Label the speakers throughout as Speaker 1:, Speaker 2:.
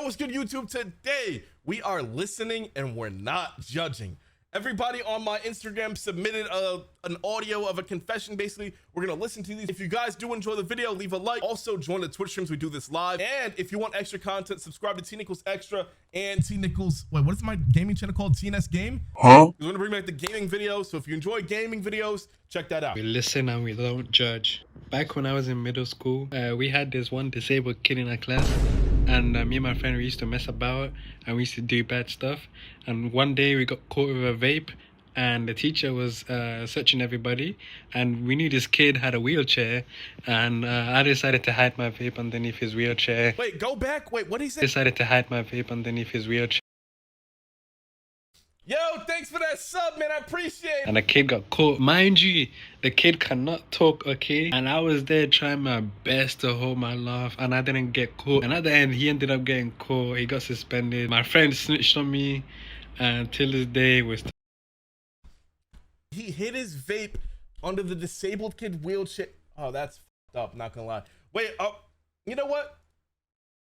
Speaker 1: Yo, what's good, YouTube? Today we are listening and we're not judging. Everybody on my Instagram submitted an audio of a confession. Basically, we're gonna listen to these. If you guys do enjoy the video, leave a like. Also, join the Twitch streams. We do this live. And if you want extra content, subscribe to tnickelss extra and tnickelss. Wait, what is my gaming channel called? tnickelss game? Huh? We're gonna bring back the gaming videos. So if you enjoy gaming videos, check that out.
Speaker 2: We listen and we don't judge. Back when I was in middle school, we had this one disabled kid in our class. And me and my friend, we used to mess about and we used to do bad stuff. And one day we got caught with a vape and the teacher was searching everybody. And we knew this kid had a wheelchair. And I decided to hide my vape underneath his wheelchair.
Speaker 1: Wait, go back. Wait, what did he say?
Speaker 2: Decided to hide my vape underneath his wheelchair.
Speaker 1: Yo, thanks for that sub, man. I appreciate it.
Speaker 2: And the kid got caught. Mind you, the kid cannot talk, okay? And I was there trying my best to hold my laugh, and I didn't get caught. And at the end, he ended up getting caught. He got suspended. My friend snitched on me, and till this day,
Speaker 1: he hid his vape under the disabled kid wheelchair. Oh, that's fucked up, not gonna lie. Wait, you know what?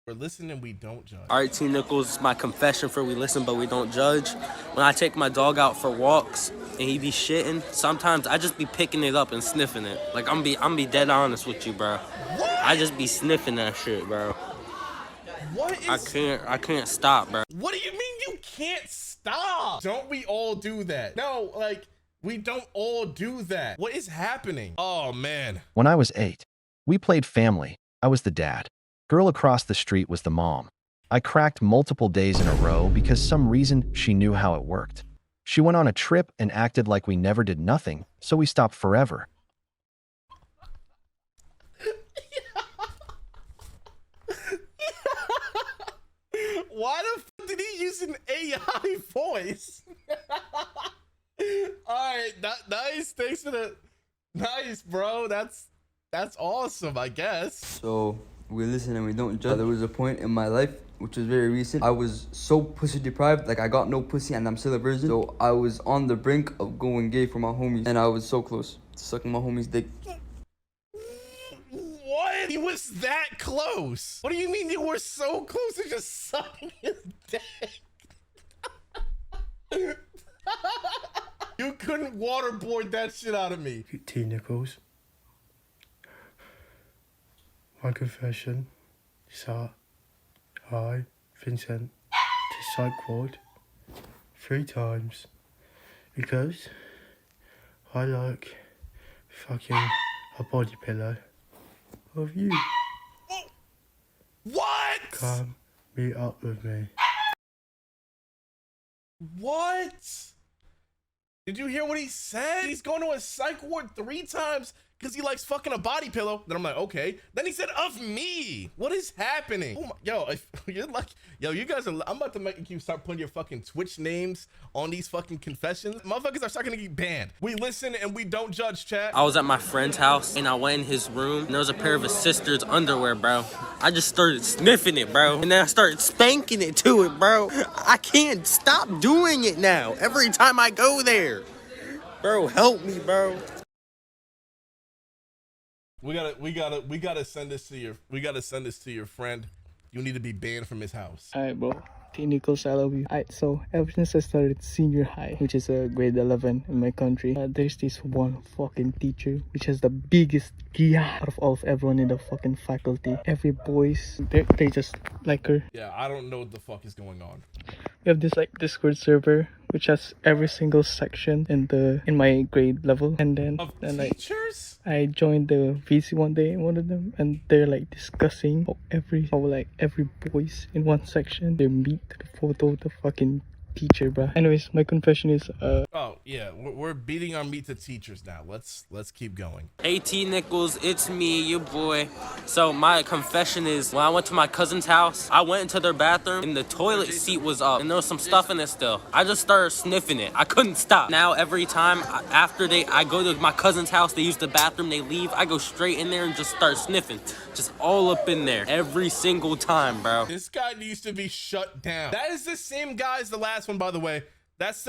Speaker 1: We're listening, we don't judge.
Speaker 3: All right, T Nickels, my confession for we listen but we don't judge. When I take my dog out for walks and he be shitting, sometimes I just be picking it up and sniffing it. Like I'm be dead honest with you, bro.
Speaker 1: What?
Speaker 3: I just be sniffing that shit, bro.
Speaker 1: What is?
Speaker 3: I can't stop, bro.
Speaker 1: What do you mean you can't stop? Don't we all do that? No, like we don't all do that. What is happening? Oh man.
Speaker 4: When I was 8, we played family. I was the dad. Girl across the street was the mom. I cracked multiple days in a row because some reason she knew how it worked. She went on a trip and acted like we never did nothing, so we stopped forever.
Speaker 1: Why the fuck did he use an AI voice? Alright, nice. Thanks for the nice, bro. That's awesome, I guess.
Speaker 5: So we listen and we don't judge. There was a point in my life, which was very recent. I was so pussy deprived, like I got no pussy and I'm still a virgin. So I was on the brink of going gay for my homies. And I was so close to sucking my homie's dick.
Speaker 1: What? He was that close? What do you mean you were so close to just sucking his dick? You couldn't waterboard that shit out of me.
Speaker 6: T Nickels. My confession is that I've been sent to psych ward 3 times because I like fucking a body pillow of you.
Speaker 1: What?
Speaker 6: Come meet up with me.
Speaker 1: What? Did you hear what he said? He's going to a psych ward 3 times because he likes fucking a body pillow. Then I'm like, okay. Then he said, of me. What is happening? Oh my, yo, if you're like, yo, you guys are, I'm about to make you start putting your fucking Twitch names on these fucking confessions. Motherfuckers are starting to get banned. We listen and we don't judge, chat.
Speaker 3: I was at my friend's house and I went in his room and there was a pair of his sister's underwear, bro. I just started sniffing it, bro. And then I started spanking it to it, bro. I can't stop doing it now. Every time I go there. Bro, help me, bro.
Speaker 1: We gotta send this to your friend. You need to be banned from his house.
Speaker 7: Alright, bro. T Nickels, I love you. Alright, so ever since I started senior high, which is grade 11 in my country, there's this one fucking teacher which has the biggest out of everyone in the fucking faculty. Every boys, they just like her.
Speaker 1: Yeah, I don't know what the fuck is going on.
Speaker 7: We have this like Discord server which has every single section in my grade level, and then
Speaker 1: Teachers?
Speaker 7: I joined the VC one day, one of them, and they're like discussing how every boys in one section, they meet the photo of the fucking teacher, bro. Anyways, my confession is
Speaker 1: oh yeah, we're beating our meat to teachers now. Let's keep going.
Speaker 3: Hey T Nickels, it's me, your boy. So my confession is when I went to my cousin's house, I went into their bathroom and the toilet seat was up and there was some stuff in it still. I just started sniffing it. I couldn't stop. Now every time after I go to my cousin's house, they use the bathroom, they leave, I go straight in there and just start sniffing. Just all up in there every single time, bro.
Speaker 1: This guy needs to be shut down. That is the same guy as the last one, by the way. That's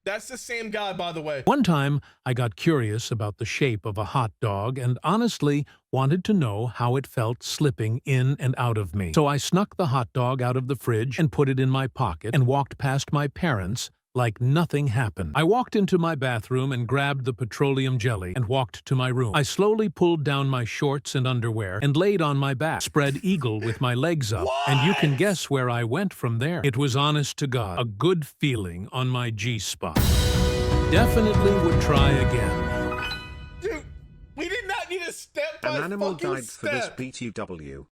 Speaker 1: That's the same guy, by the way.
Speaker 8: One time, I got curious about the shape of a hot dog and honestly wanted to know how it felt slipping in and out of me. So I snuck the hot dog out of the fridge and put it in my pocket and walked past my parents like nothing happened. I walked into my bathroom and grabbed the petroleum jelly and walked to my room. I slowly pulled down my shorts and underwear and laid on my back, spread eagle with my legs up, and you can guess where I went from there. It was, honest to God, a good feeling on my G-spot. Definitely would try again.
Speaker 1: Dude, we did not need a step by
Speaker 9: An animal
Speaker 1: fucking
Speaker 9: died for this
Speaker 1: step.
Speaker 9: BTW.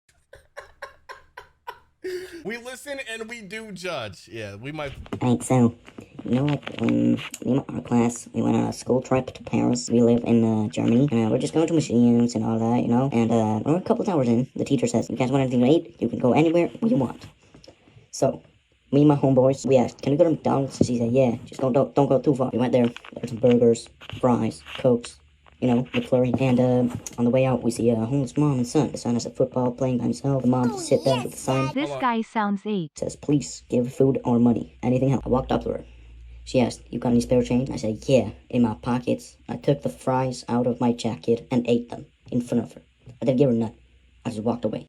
Speaker 1: We listen and we do judge. Yeah, we might.
Speaker 10: Alright, so, you know, like, me and our class, we went on a school trip to Paris. We live in, Germany, and we're just going to museums and all that, you know, and, we're a couple hours in, the teacher says, you guys want anything to eat? You can go anywhere you want. So, me and my homeboys, we asked, can we go to McDonald's? She said, yeah, just don't go too far. We went there, there's some burgers, fries, Cokes, you know, McFlurry, and, on the way out, we see a homeless mom and son. The son has a football playing by himself. The mom just sit there with the sign.
Speaker 11: This guy sounds 8.
Speaker 10: Says, please give food or money, anything else. I walked up to her. She asked, you got any spare change? I said, yeah, in my pockets. I took the fries out of my jacket and ate them in front of her. I didn't give her a nut. I just walked away.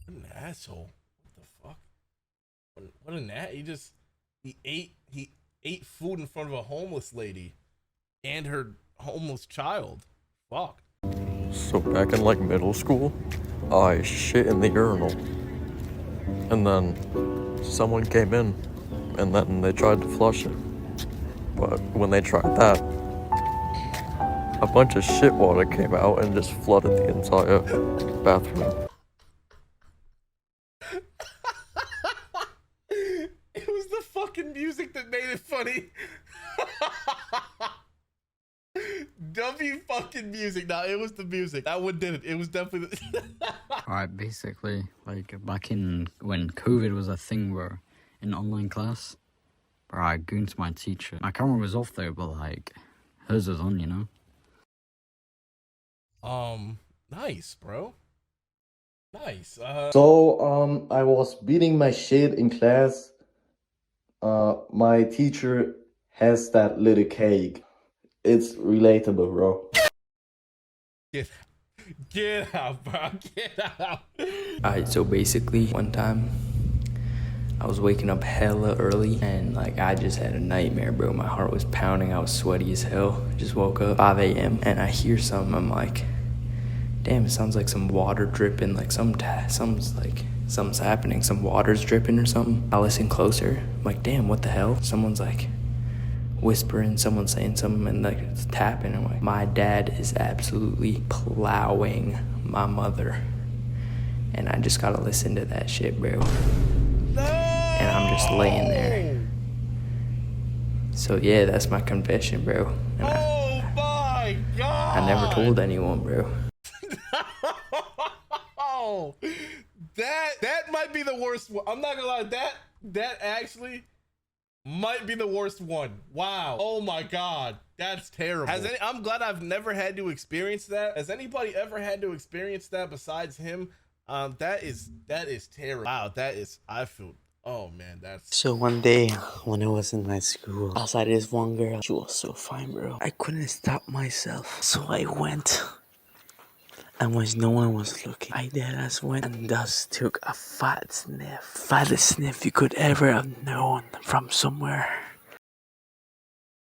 Speaker 1: What an asshole. What the fuck? What an ass. He ate food in front of a homeless lady and her homeless child. Fuck.
Speaker 12: So back in like middle school, I shit in the urinal. And then someone came in and then they tried to flush it. But when they tried that, a bunch of shit water came out and just flooded the entire bathroom.
Speaker 1: It was the fucking music that made it funny. W fucking music. Nah, it was the music. That one did it. It was definitely the
Speaker 13: Alright, basically, like, back in when COVID was a thing, bro, in online class, bro, I gooned my teacher. My camera was off though, but like, hers was on, you know?
Speaker 1: Nice, bro. Nice.
Speaker 14: So, I was beating my shit in class. My teacher has that little cake. It's relatable, bro.
Speaker 1: Get out, bro. Get out.
Speaker 15: Alright, so basically, one time, I was waking up hella early, and like, I just had a nightmare, bro. My heart was pounding, I was sweaty as hell. Just woke up, 5 a.m., and I hear something, I'm like, damn, it sounds like some water dripping, like something's happening, some water's dripping or something. I listen closer, I'm like, damn, what the hell? Someone's like, whispering, someone's saying something, and like it's tapping. I'm like, my dad is absolutely plowing my mother, and I just gotta listen to that shit, bro. No! And I'm just laying there. So yeah, that's my confession, bro. And
Speaker 1: my god!
Speaker 15: I never told anyone, bro.
Speaker 1: Oh, that might be the worst one. I'm not gonna lie, that actually might be the worst one. Wow. Oh my god. That's terrible. I'm glad I've never had to experience that. Has anybody ever had to experience that besides him? That is terrible. Wow, oh man, that's...
Speaker 16: So one day when I was in my school, outside this one girl, she was so fine, bro. I couldn't stop myself. So I went. And when no one was looking, I deadass went and just took a fat sniff. Fattest sniff you could ever have known from somewhere.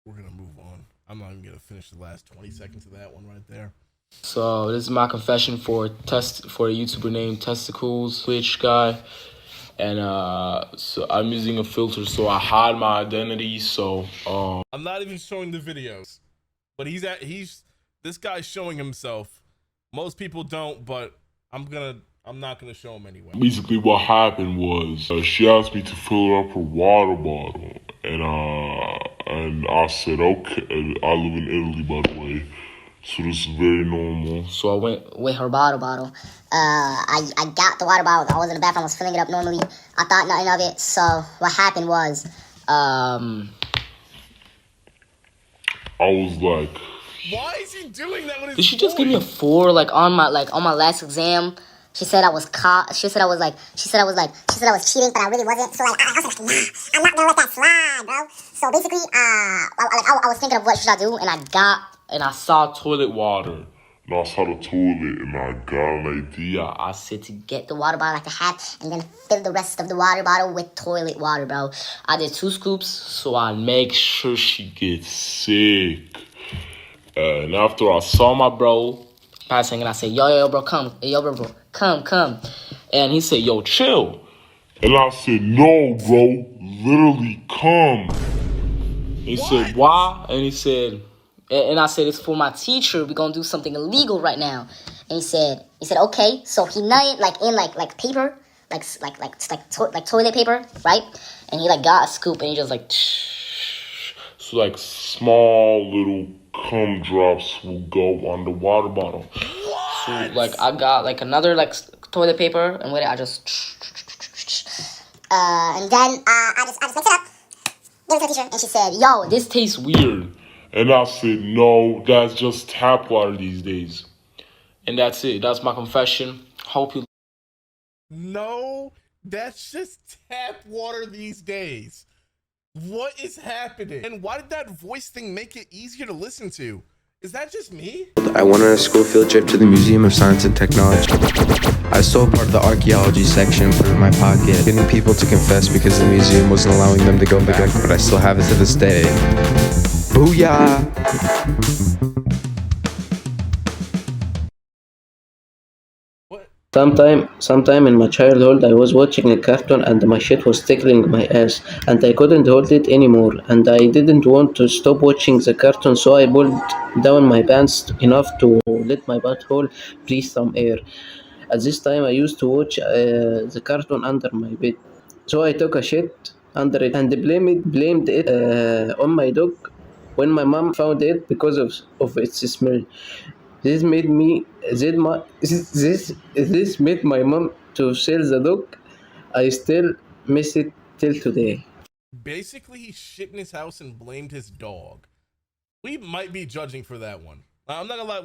Speaker 1: We're gonna move on. I'm not even gonna finish the last 20 seconds of that one right there.
Speaker 17: So this is my confession for a YouTuber named Testicles Twitch guy. And so I'm using a filter so I hide my identity. So
Speaker 1: I'm not even showing the videos. But this guy's showing himself. Most people don't, but I'm not gonna show him anyway.
Speaker 18: Basically, what happened was she asked me to fill up her water bottle, and I said okay. I live in Italy, by the way, so this is very normal.
Speaker 17: So I went
Speaker 19: with her water bottle. I got the water bottle. I was in the bathroom. I was filling it up normally. I thought nothing of it. So what happened was,
Speaker 18: I was like,
Speaker 1: why is he doing that?
Speaker 17: Did she just give me a
Speaker 19: 4 on my last exam? She said I was caught. She said I was cheating, but I really wasn't. So like, I was like, nah, I'm not gonna let that slide, bro. So basically, I was thinking of what should I do, and
Speaker 3: I saw toilet water.
Speaker 18: And I saw the toilet and I got an idea.
Speaker 3: I said to
Speaker 19: get the water bottle like a hat, and then fill the rest of the water bottle with toilet water, bro.
Speaker 3: I did 2 scoops,
Speaker 17: so I make sure she gets sick. And after I saw my bro
Speaker 3: passing, and I said, yo, bro, come. Hey, yo, bro, come. And he said, yo, chill.
Speaker 18: And I said, no, bro, literally come.
Speaker 3: He said, why? And he said, and I said, it's for my teacher. We're gonna do something illegal right now.
Speaker 19: And he said, okay. So he nutted like in like paper, like toilet paper, right? And he like got a scoop and he just like.
Speaker 18: So like small little cum drops will go on the water bottle.
Speaker 3: So like I got like another like toilet paper, and with it I just.
Speaker 19: And then I just mixed it up. Gave it to the teacher, and she said, yo,
Speaker 3: this tastes weird.
Speaker 18: And I said, no, that's just tap water these days.
Speaker 3: And that's it. That's my confession. Hope you.
Speaker 1: No, that's just tap water these days. What is happening? And why did that voice thing make it easier to listen to? Is that just me?
Speaker 9: I went on a school field trip to the Museum of Science and Technology. I stole part of the archaeology section and put it in my pocket, getting people to confess because the museum wasn't allowing them to go back, but I still have it to this day. Booyah!
Speaker 11: Sometime in my childhood, I was watching a cartoon and my shit was tickling my ass, and I couldn't hold it anymore, and I didn't want to stop watching the cartoon, so I pulled down my pants enough to let my butthole breathe some air. At this time, I used to watch the cartoon under my bed, so I took a shit under it and blamed it on my dog when my mom found it because of its smell. This made my mom to sell the dog. I still miss it till today.
Speaker 1: Basically, he shit in his house and blamed his dog. We might be judging for that one. I'm not gonna lie,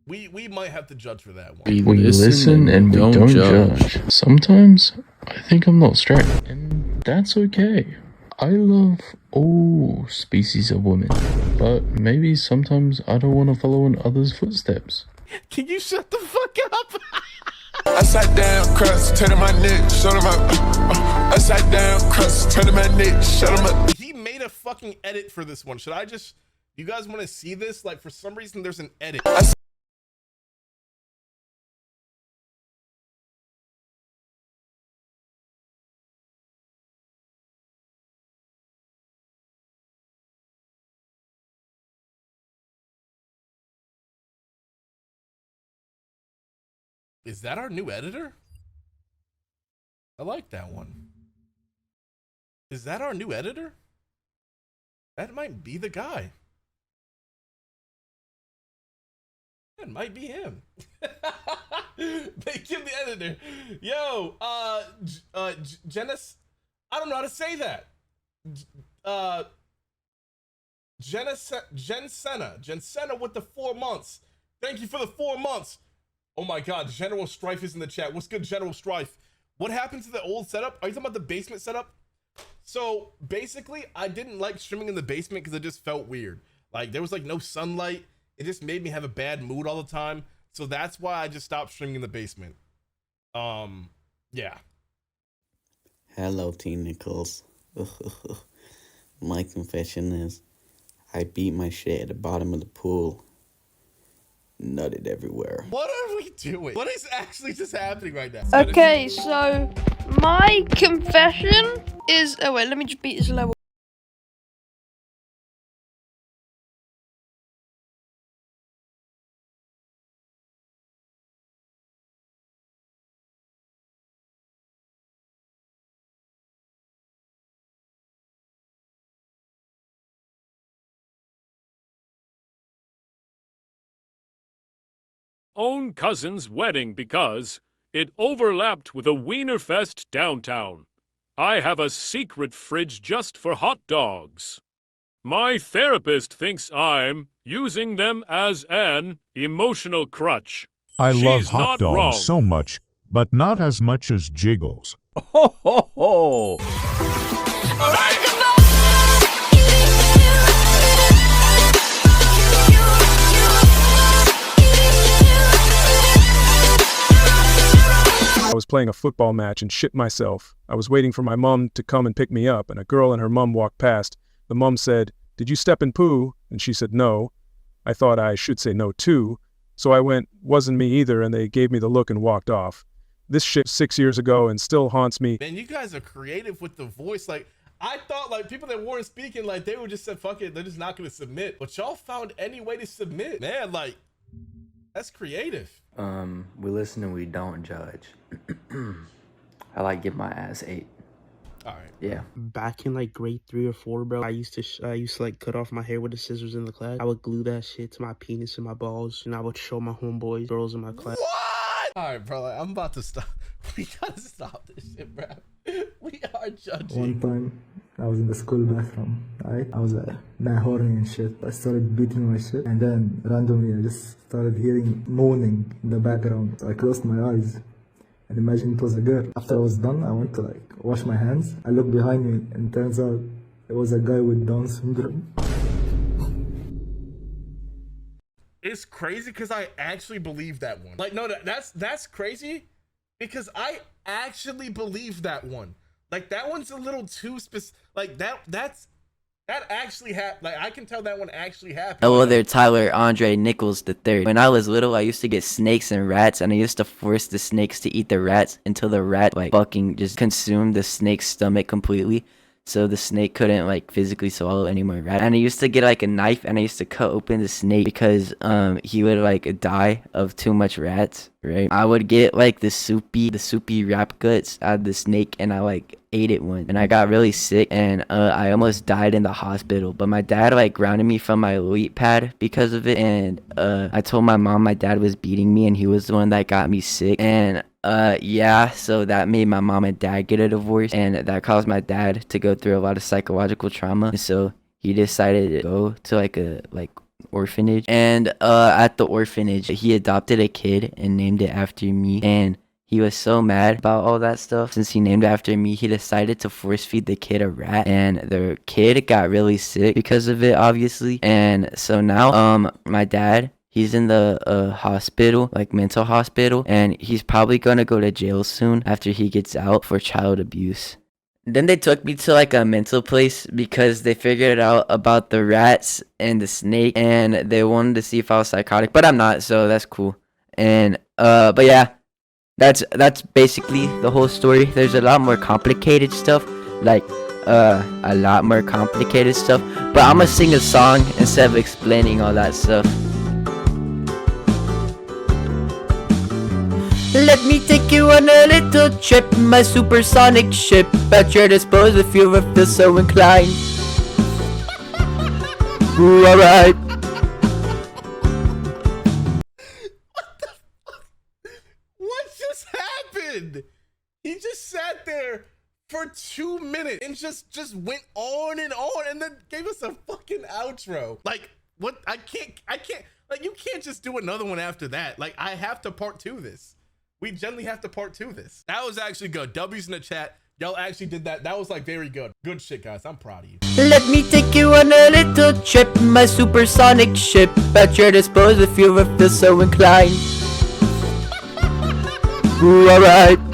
Speaker 1: we might have to judge for that one.
Speaker 12: We listen and we don't judge. Sometimes I think I'm not straight, and that's okay. I love all species of women, but maybe sometimes I don't want to follow in others' footsteps.
Speaker 1: Can you shut the fuck up?
Speaker 20: I sat down, crust, turn my neck, shut him up. I sat down, crust, turn my neck, shut him up.
Speaker 1: He made a fucking edit for this one. Should I just, you guys want to see this? Like, for some reason, there's an edit. Is that our new editor? I like that one. Is that our new editor? That might be the guy. That might be him. Make him the editor. Yo, Jenis, I don't know how to say that. Jen Senna with the 4 months. Thank you for the 4 months. Oh my God, General Strife is in the chat. What's good, General Strife? What happened to the old setup? Are you talking about the basement setup? So basically, I didn't like streaming in the basement because it just felt weird. Like there was like no sunlight. It just made me have a bad mood all the time. So that's why I just stopped streaming in the basement. Yeah.
Speaker 16: Hello, tnickelss. My confession is, I beat my shit at the bottom of the pool. Nutted everywhere.
Speaker 1: What are we doing? What is actually just happening right now?
Speaker 21: Okay, so my confession is, oh wait, let me just beat this level.
Speaker 22: Own cousin's wedding because it overlapped with a Wienerfest downtown. I have a secret fridge just for hot dogs. My therapist thinks I'm using them as an emotional crutch.
Speaker 2: I love
Speaker 22: She's
Speaker 2: hot
Speaker 22: not
Speaker 2: dogs
Speaker 22: wrong.
Speaker 2: so much, but not as much as Jiggles.
Speaker 4: Ho ho ho!
Speaker 23: I was playing a football match and shit myself. I was waiting for my mom to come and pick me up, and a girl and her mom walked past. The mom said, "Did you step in poo?" And she said, "No." I thought I should say no too. So I went, "Wasn't me either," and they gave me the look and walked off. This shit 6 years ago and still haunts me.
Speaker 1: Man, you guys are creative with the voice. Like, I thought like people that weren't speaking, like they would just said, fuck it, they're just not gonna submit. But y'all found any way to submit. Man, like, that's creative.
Speaker 15: We listen and we don't judge. I like give my ass 8.
Speaker 1: All right.
Speaker 15: Yeah.
Speaker 24: Back in like grade 3 or 4, bro, I used to like cut off my hair with the scissors in the class. I would glue that shit to my penis and my balls, and I would show my homeboys, girls in my class.
Speaker 1: What? All right, bro. Like, I'm about to stop. We gotta stop this shit, bro. We are judging.
Speaker 25: One time, I was in the school bathroom, right? I was mad horny and shit. I started beating my shit, and then randomly I just started hearing moaning in the background. So I closed my eyes and imagined it was a girl. After I was done, I went to like wash my hands. I looked behind me, and turns out it was a guy with Down syndrome.
Speaker 1: It's crazy because I actually believe that one. Like, no, that's crazy because I actually believe that one. Like, that one's a little too specific. Like, that actually happened. Like, I can tell that one actually happened.
Speaker 26: Hello there, Tyler Andre Nichols III. When I was little, I used to get snakes and rats, and I used to force the snakes to eat the rats until the rat like fucking just consumed the snake's stomach completely. So the snake couldn't like physically swallow any more rat. And I used to get like a knife and I used to cut open the snake because he would like die of too much rats, right? I would get like the soupy rat guts out of the snake, and I like ate it once, and I got really sick, and I almost died in the hospital. But my dad like grounded me from my elite pad because of it, and I told my mom my dad was beating me, and he was the one that got me sick. And yeah, so that made my mom and dad get a divorce, and that caused my dad to go through a lot of psychological trauma. And so he decided to go to like a orphanage, and at the orphanage he adopted a kid and named it after me. And he was so mad about all that stuff. Since he named it after me, he decided to force feed the kid a rat, and the kid got really sick because of it, obviously. And so now my dad, he's in the hospital, like mental hospital, and he's probably gonna go to jail soon after he gets out for child abuse. Then they took me to like a mental place because they figured out about the rats and the snake, and they wanted to see if I was psychotic, but I'm not, so that's cool. And but yeah, that's basically the whole story. There's a lot more complicated stuff, like a lot more complicated stuff, but I'm gonna sing a song instead of explaining all that stuff. Let me take you on a little trip, my supersonic ship at your disposal if you ever feel so inclined. Ooh, alright.
Speaker 1: What just happened? He just sat there for 2 minutes and just went on and then gave us a fucking outro. Like, what? I can't, like, you can't just do another one after that. Like, I have to part 2 this. We generally have to part 2 this. That was actually good. W's in the chat. Y'all actually did that. That was like very good. Good shit, guys. I'm proud of you.
Speaker 26: Let me take you on a little trip, my supersonic ship at your disposal if you ever feel so inclined. Ooh, alright.